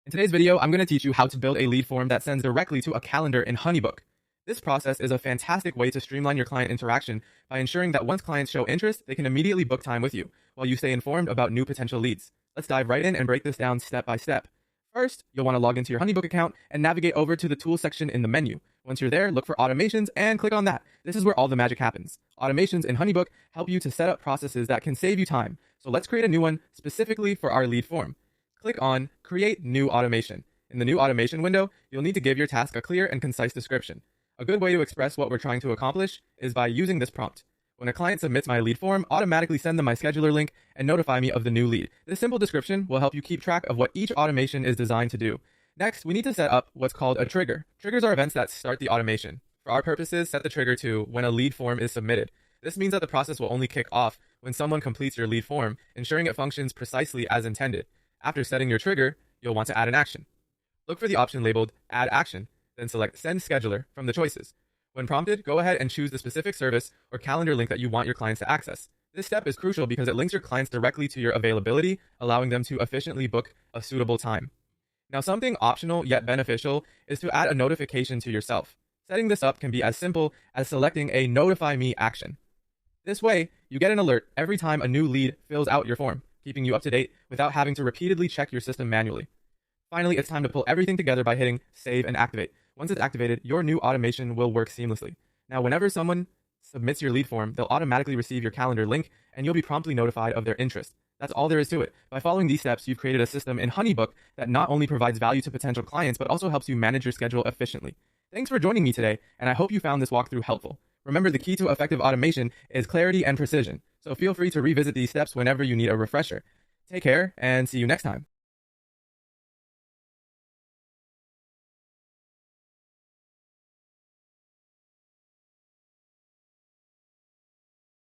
In today's video, I'm going to teach you how to build a lead form that sends directly to a calendar in HoneyBook. This process is a fantastic way to streamline your client interaction by ensuring that once clients show interest, they can immediately book time with you, while you stay informed about new potential leads. Let's dive right in and break this down step by step. First, you'll want to log into your HoneyBook account and navigate over to the Tools section in the menu. Once you're there, look for Automations and click on that. This is where all the magic happens. Automations in HoneyBook help you to set up processes that can save you time. So let's create a new one specifically for our lead form. Click on Create New Automation. In the New Automation window, you'll need to give your task a clear and concise description. A good way to express what we're trying to accomplish is by using this prompt. When a client submits my lead form, automatically send them my scheduler link and notify me of the new lead. This simple description will help you keep track of what each automation is designed to do. Next, we need to set up what's called a trigger. Triggers are events that start the automation. For our purposes, set the trigger to when a lead form is submitted. This means that the process will only kick off when someone completes your lead form, ensuring it functions precisely as intended. After setting your trigger, you'll want to add an action. Look for the option labeled Add Action, then select Send Scheduler from the choices. When prompted, go ahead and choose the specific service or calendar link that you want your clients to access. This step is crucial because it links your clients directly to your availability, allowing them to efficiently book a suitable time. Now, something optional yet beneficial is to add a notification to yourself. Setting this up can be as simple as selecting a Notify Me action. This way, you get an alert every time a new lead fills out your form, keeping you up to date without having to repeatedly check your system manually. Finally, it's time to pull everything together by hitting Save and Activate. Once it's activated, your new automation will work seamlessly. Now, whenever someone submits your lead form, they'll automatically receive your calendar link, and you'll be promptly notified of their interest. That's all there is to it. By following these steps, you've created a system in HoneyBook that not only provides value to potential clients, but also helps you manage your schedule efficiently. Thanks for joining me today, and I hope you found this walkthrough helpful. Remember, the key to effective automation is clarity and precision, so feel free to revisit these steps whenever you need a refresher. Take care, and see you next time.